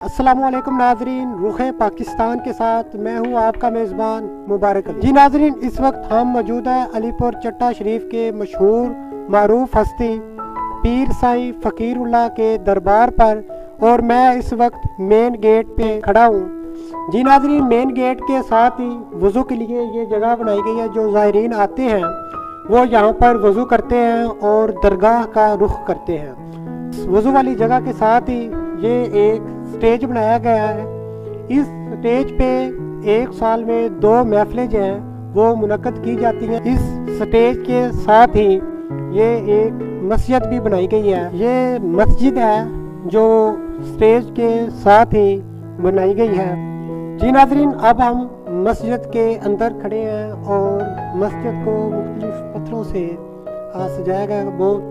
अस्सलामुअलैकुम नाजरीन, रुखे पाकिस्तान के साथ मैं हूं आपका मेज़बान मुबारक अली। जी नाजरीन, इस वक्त हम मौजूद हैं अलीपुर चट्टा शरीफ के मशहूर मारूफ हस्ती पीर साईं फ़कीरुल्लाह के दरबार पर और मैं इस वक्त मेन गेट पे खड़ा हूं। जी नाजरीन, मेन गेट के साथ ही वज़ू के लिए ये जगह बनाई गई है। जो ज़ायरीन आते हैं वो यहाँ पर वज़ू करते हैं और दरगाह का रुख करते हैं। वज़ू वाली जगह के साथ ही ये एक स्टेज बनाया गया है। इस स्टेज पे एक साल में 2 महफिलें जो हैं वो मुनक्कद की जाती हैं। इस स्टेज के साथ ही ये एक मस्जिद भी बनाई गई है। ये मस्जिद है जो स्टेज के साथ ही बनाई गई है। जी नाज़रीन, अब हम मस्जिद के अंदर खड़े हैं और मस्जिद को मुख्तलिफ पत्थरों से सजाया गया। बहुत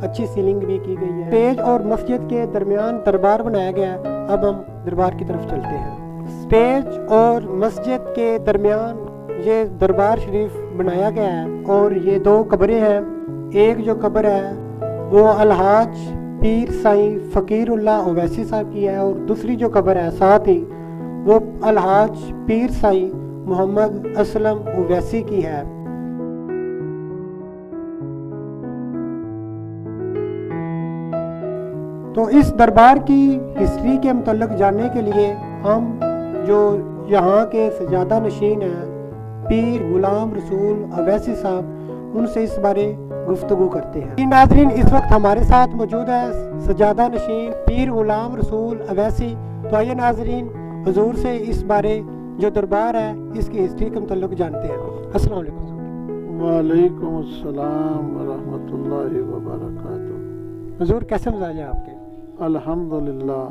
अच्छी सीलिंग भी की गई है। स्टेज और मस्जिद के दरमियान दरबार बनाया गया है। अब हम दरबार की तरफ चलते हैं। स्टेज और मस्जिद के दरमियान ये दरबार शरीफ बनाया गया है और ये 2 कब्रें हैं। एक जो कब्र है वो अलहाज पीर साईं फ़कीरुल्लाह ओवैसी साहब की है और दूसरी जो कब्र है साथ ही वो अलहाज पीर साईं मोहम्मद असलम ओवैसी की है। तो इस दरबार की हिस्ट्री के मुतल्लिक जानने के लिए हम जो यहाँ के सजादा नशीन हैं पीर गुलाम रसूल अवैसी साहब, उनसे इस बारे गुफ्तगू करते हैं। नाज़रीन, इस वक्त हमारे साथ मौजूद है सजादा नशीन पीर गुलाम रसूल अवैसी। तो आइए नाज़रीन, हुजूर से इस बारे जो दरबार है इसकी हिस्ट्री के मुतल्लिक जानते हैं। अस्सलाम वालेकुम। वालेकुम अस्सलाम व रहमतुल्लाहि व बरकातुहू। हुजूर, कैसे मिजाज है आपके? अल्हम्दुलिल्लाह,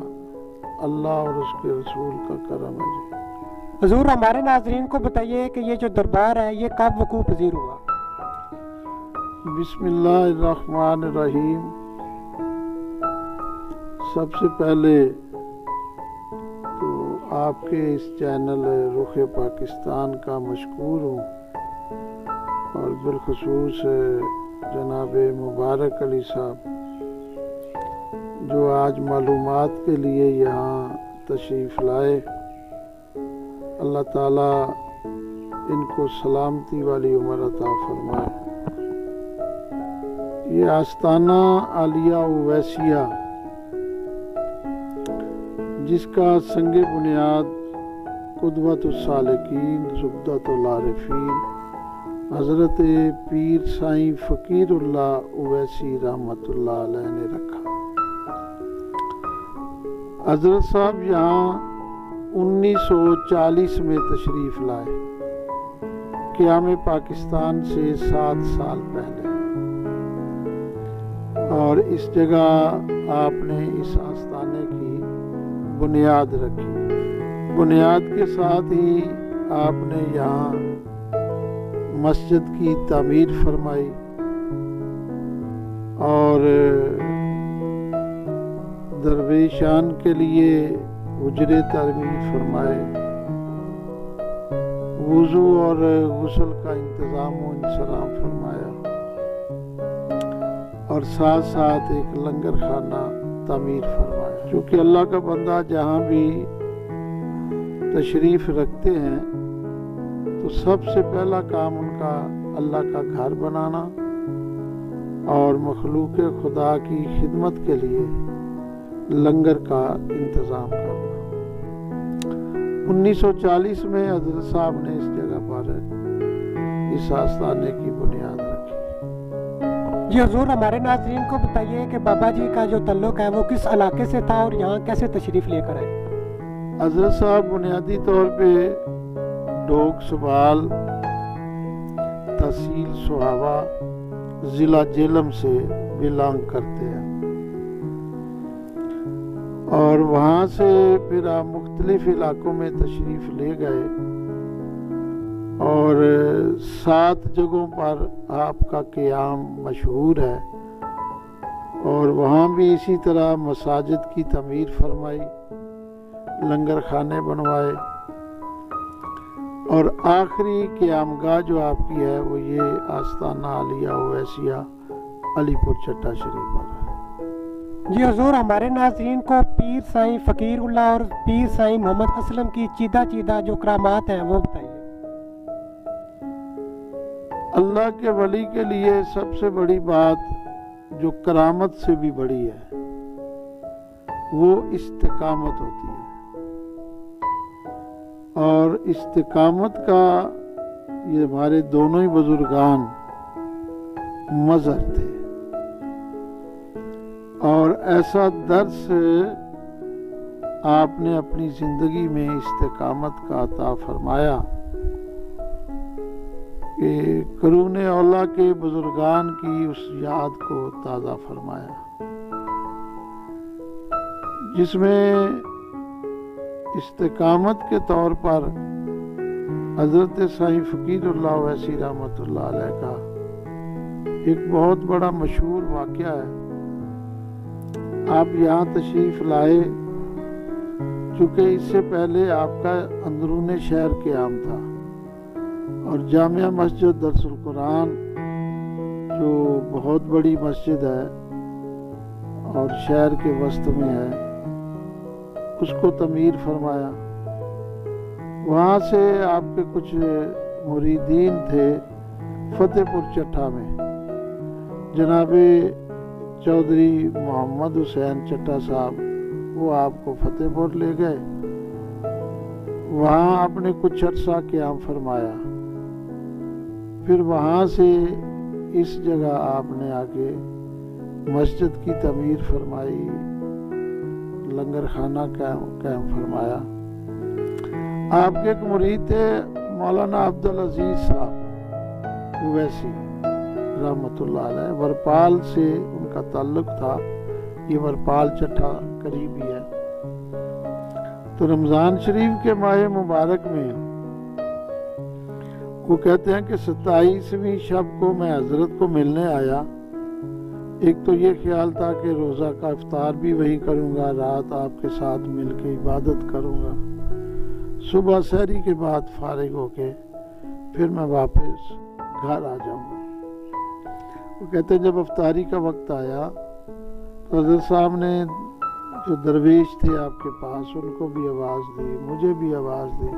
अल्लाह और उसके रसूल का करम है जी। हुजूर, हमारे नाज़रीन को बताइए कि ये जो दरबार है ये कब वकूअ पज़ीर हुआ? बिस्मिल्लाहिर्रहमानिर्रहीम। सबसे पहले तो आपके इस चैनल रुखे पाकिस्तान का मशकूर हूँ और बिलखुसूस जनाब मुबारक अली साहब जो आज मालूमात के लिए यहाँ तशरीफ़ लाए। अल्लाह ताला इनको सलामती वाली उम्र अता फरमाए। ये आस्ताना आलिया ओवैसिया जिसका संगे बुनियाद कुदवतुस सालिकीन ज़ुब्दतुल आरिफीन हज़रत पीर साईं फ़कीरुल्लाह ओवैसी रहमतुल्लाह अलैह ने रखा। हज़रत साहब यहाँ 1940 में तशरीफ़ लाए, क़याम पाकिस्तान से 7 साल पहले, और इस जगह आपने इस आस्ताने की बुनियाद रखी। बुनियाद के साथ ही आपने यहाँ मस्जिद की तामीर फरमाई और दरवेशान के लिए हुजरे तरमीम फरमाए। वुज़ू और गुस्ल का इंतज़ाम व इंसराम फरमाया और साथ साथ एक लंगर खाना तामीर फरमाया। क्योंकि अल्लाह का बंदा जहाँ भी तशरीफ़ रखते हैं तो सबसे पहला काम उनका अल्लाह का घर बनाना और मखलूक खुदा की खिदमत के लिए लंगर का इंतज़ाम करना। 1940 में हज़रत साहब ने इस जगह पर इस आस्ताने की बुनियाद रखी। जी हुजूर, हमारे नाज़रीन को बताइए कि बाबा जी का जो तल्लुक है वो किस इलाके से था और यहाँ कैसे तशरीफ़ लेकर आए? हज़रत साहब बुनियादी तौर पे डोक सवाल तहसील सुहावा ज़िला जेलम से बिलोंग करते हैं और वहाँ से फिर आप मुख्तलिफ इलाकों में तशरीफ़ ले गए और 7 जगहों पर आपका क़याम मशहूर है और वहाँ भी इसी तरह मसाजिद की तमीर फरमाई, लंगर खाने बनवाए और आखिरी क़यामगाह जो आपकी है वो ये आस्ताना आलिया ओवैसिया अलीपुर चट्टा शरीफ पर है। जी हुजूर, हमारे नाज़रीन को पीर साईं फ़कीरुल्लाह और पीर साईं मोहम्मद असलम की चीदा चीदा जो करामात हैं वो बताइए। अल्लाह के वली के लिए सबसे बड़ी बात जो करामत से भी बड़ी है वो इस्तिकामत होती है। और इस्तिकामत का ये हमारे दोनों ही बुजुर्गान मज़हर थे और ऐसा दर्स आपने अपनी जिंदगी में इस्तिकामत का अता फरमाया कि करूने औला के बुजुर्गान की उस याद को ताज़ा फरमाया जिसमें इस्तिकामत के तौर पर हजरत साईं फ़कीरुल्लाह वैसी रहमतुल्लाह अलैह का एक बहुत बड़ा मशहूर वाक़या है। आप यहाँ तशरीफ़ लाए, चूँकि इससे पहले आपका अंदरूने शहर क़याम था और जामिया मस्जिद दरसुल कुरान जो बहुत बड़ी मस्जिद है और शहर के वस्त में है उसको तमीर फरमाया। वहाँ से आपके कुछ मुरीदीन थे फतेहपुर चट्टा में, जनाबे चौधरी मोहम्मद हुसैन चट्टा साहब, वो आपको फतेहपुर ले गए। वहाँ आपने कुछ अर्सा क़याम फरमाया, फिर वहाँ से इस जगह आपने आके मस्जिद की तमीर फरमाई, लंगर खाना कायम फरमाया। आपके एक मुरीद थे मौलाना अब्दुल अजीज साहब उवैसी रहमतुल्लाह अलैह, वरपाल से उनका ताल्लुक था, ये वरपाल चट्टा करीब ही है। तो रमज़ान शरीफ के माह मुबारक में वो कहते हैं कि 27वीं शब को मैं हजरत को मिलने आया। एक तो ये ख्याल था कि रोज़ा का इफ्तार भी वही करूँगा, रात आपके साथ मिलके इबादत करूँगा, सुबह सहरी के बाद फारिग होके फिर मैं वापस घर आ जाऊँगा। वो कहते जब इफ्तारी का वक्त आया तो हज़रत साहब ने जो दरवेश थे आपके पास उनको भी आवाज़ दी, मुझे भी आवाज़ दी।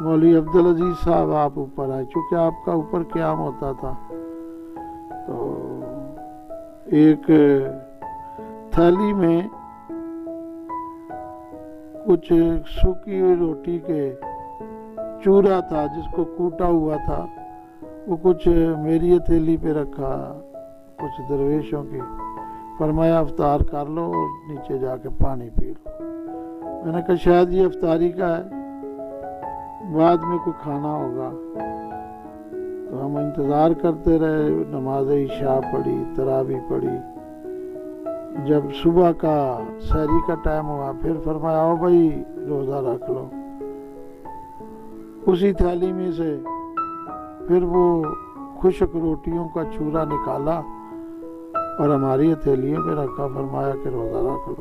मौलवी अब्दुल अजीज साहब आप ऊपर आए, चूँकि आपका ऊपर क़याम होता था तो एक थाली में कुछ सूखी हुई रोटी के चूरा था जिसको कूटा हुआ था, वो कुछ मेरी हथेली पे रखा, कुछ दरवेशों की, फरमाया अफ्तार कर लो और नीचे जाके पानी पी लो। मैंने कहा शायद ये अफ्तारी का है, बाद में कोई खाना होगा। तो हम इंतज़ार करते रहे, नमाज इशा पढ़ी, तरावी पढ़ी। जब सुबह का सहरी का टाइम हुआ फिर फरमाया आओ भाई रोज़ा रख लो। उसी थाली में से फिर वो खुश्क रोटियों का चूरा निकाला और हमारी हथेलियों पे रखा, फरमाया कि रोज़ा रख लो।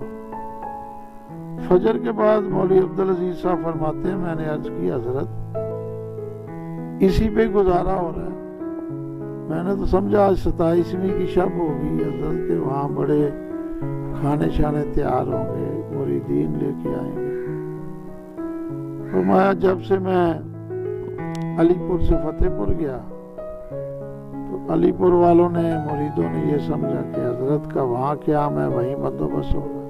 फजर के बाद मौलवी अब्दुल अजीज साहब फरमाते हैं मैंने अर्ज की हजरत इसी पे गुजारा हो रहा है। मैंने तो समझा आज 27वीं की शब होगी, हजरत के वहाँ बड़े खाने शाने तैयार होंगे, मुरीदीन लेके आएंगे। फरमाया जब से मैं अलीपुर से फतेहपुर गया तो अलीपुर वालों ने, मुरीदों ने ये समझा कि हजरत का वहाँ क्या है वहीं बंदोबस्त होगा।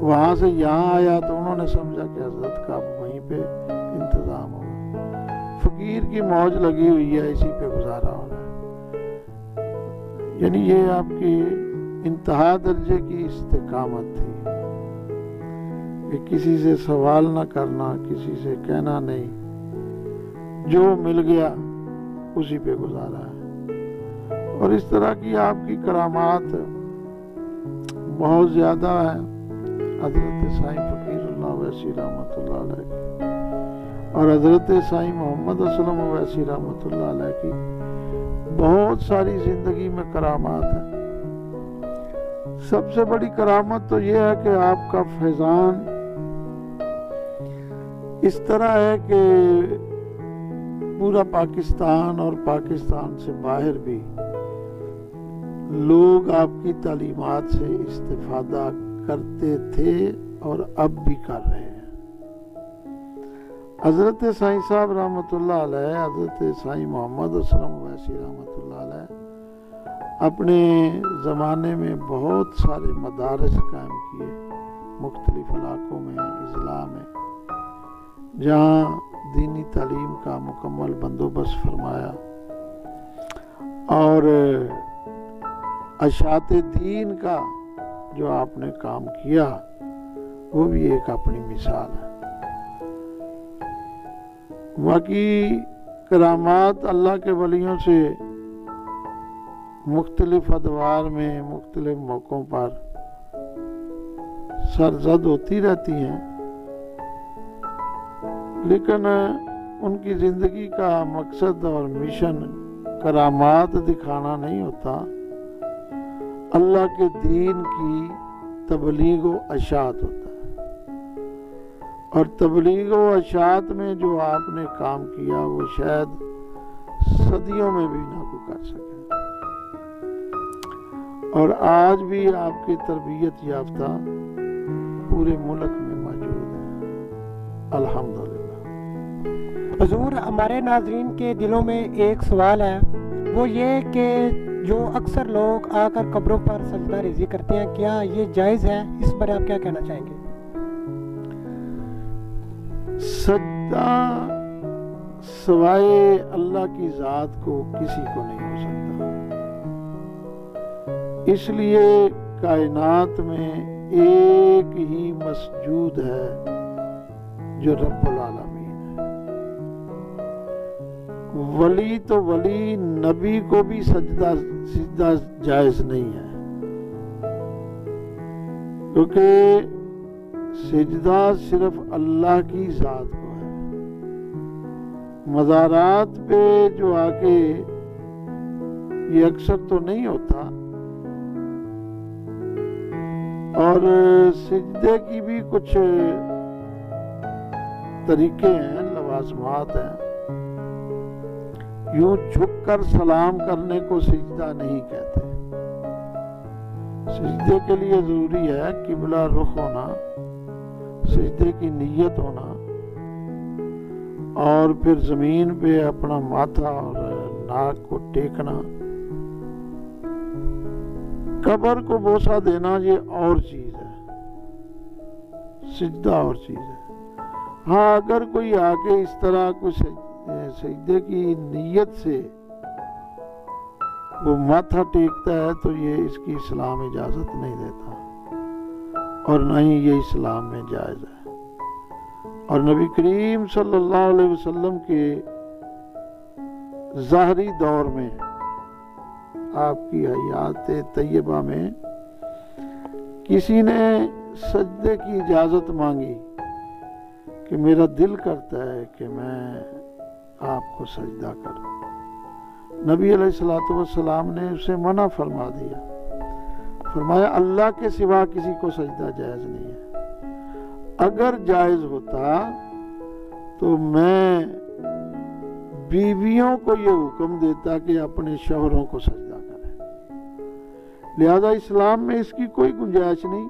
वहाँ से यहाँ आया तो उन्होंने समझा कि हजरत का वहीं पे इंतजाम होगा। फकीर की मौज लगी हुई है, इसी पे गुजारा हो रहा है। यानी ये आपकी इंतहा दर्जे की इस्तिकामत थी कि किसी से सवाल ना करना, किसी से कहना नहीं, जो मिल गया उसी पे गुजारा है। और इस तरह की आपकी करामात बहुत ज़्यादा है हज़रत साईं फ़कीरुल्लाह वैसी रहमतुल्लाह अलैह की और हज़रत साईं मोहम्मद असलम वैसी रहमतुल्लाह अलैह की बहुत सारी ज़िंदगी में करामात है। सबसे बड़ी करामत तो यह है कि आपका फैज़ान इस तरह है कि पूरा पाकिस्तान और पाकिस्तान से बाहर भी लोग आपकी तालीमात से इस्तिफादा करते थे और अब भी कर रहे हैं। हजरत साईं साहब रहमतुल्लाह अलैह, हजरत साईं मोहम्मद असलम वैसी रहमतुल्लाह अलैह अपने ज़माने में बहुत सारे मदारस कायम किए मुख्तलिफ इलाकों में, इज़ला में, जहाँ दीनी तालीम का मुकम्मल बंदोबस्त फरमाया। और अशाते दीन का जो आपने काम किया वो भी एक अपनी मिसाल है। बाकी करामात अल्लाह के वलियों से मुख्तलिफ अदवार में मुख्तलिफ मौक़ों पर सरजद होती रहती हैं, लेकिन उनकी ज़िंदगी का मकसद और मिशन करामात दिखाना नहीं होता, अल्लाह के दीन की तबलीग व अशात होता है। और तबलीग व अशात में जो आपने काम किया वो शायद सदियों में भी ना कोई कर सके। और आज भी आपकी तरबियत याफ्ता पूरे मुल्क में मौजूद है, अल्हम्दुलिल्लाह। हुजूर, हमारे नाज़रीन के दिलों में एक सवाल है, वो ये कि जो अक्सर लोग आकर कब्रों पर सजदा रेज़ी करते हैं, क्या ये जायज़ है? इस पर आप क्या कहना चाहेंगे? सजदा सवाए अल्लाह की ज़ात को किसी को नहीं हो सकता, इसलिए कायनात में एक ही मसजूद है जो रब्बुल आलमीन है। वली तो वली, नबी को भी सजदा जायज नहीं है, क्योंकि सजदा सिर्फ अल्लाह की ज़ात को है। मज़ारात पे जो आके, ये अक्सर तो नहीं होता, और सिजदे की भी कुछ तरीके हैं, लवाज़मात हैं। यूं झुककर सलाम करने को सिजदा नहीं कहते। सिजदे के लिए जरूरी है किबला रुख होना, सिजदे की नीयत होना, और फिर जमीन पे अपना माथा और नाक को टेकना। कब्र को बोसा देना ये और चीज है, सिजदा और चीज है। हाँ, अगर कोई आके इस तरह कुछ सजदे की नीयत से वो माथा टेकता है तो ये इसकी इस्लाम इजाजत नहीं देता, और न ही ये इस्लाम में जायज है। और नबी करीम सल्लल्लाहु अलैहि वसल्लम के ज़ाहरी दौर में, आपकी हयात तैयबा में, किसी ने सजदे की इजाजत मांगी कि मेरा दिल करता है कि मैं आपको सजदा करूं। नबी अलैहिस्सलातु वस्सलाम ने उसे मना फरमा दिया, फरमाया अल्लाह के सिवा किसी को सजदा जायज नहीं है। अगर जायज होता तो मैं बीवियों को ये हुक्म देता कि अपने शौहरों को सजदा करें। लिहाजा इस्लाम में इसकी कोई गुंजाइश नहीं।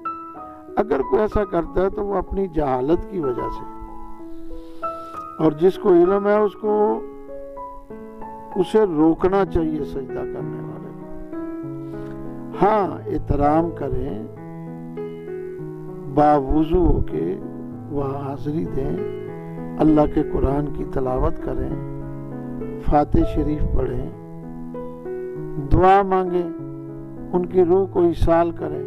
अगर कोई ऐसा करता है तो वो अपनी जहालत की वजह से, और जिसको इल्म है उसको उसे रोकना चाहिए सजदा करने वाले को। हाँ, एहतराम करें, बावुजू होके वहाँ हाजिरी दें, अल्लाह के कुरान की तिलावत करें, फातिह शरीफ पढ़ें, दुआ मांगें, उनकी रूह को इसाल करें।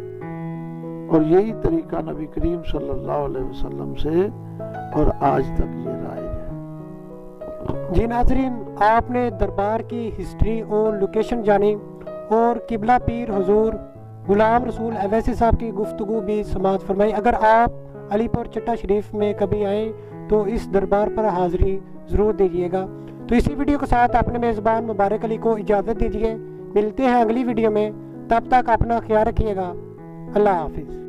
और यही तरीका नबी करीम सल्लल्लाहु अलैहि वसल्लम से और आज तक ये राइज है। जी नाज़रीन, आपने दरबार की हिस्ट्री और लोकेशन जानी, और किबला पीर हुजूर गुलाम रसूल अवैसी साहब की गुफ्तगू भी समाअत फरमाई। अगर आप अलीपुर चट्टा शरीफ में कभी आए तो इस दरबार पर हाज़िरी ज़रूर दीजिएगा। तो इसी वीडियो के साथ अपने मेज़बान मुबारक अली को इजाज़त दीजिए। मिलते हैं अगली वीडियो में, तब तक अपना ख्याल रखिएगा। अल्लाह हाफिज़।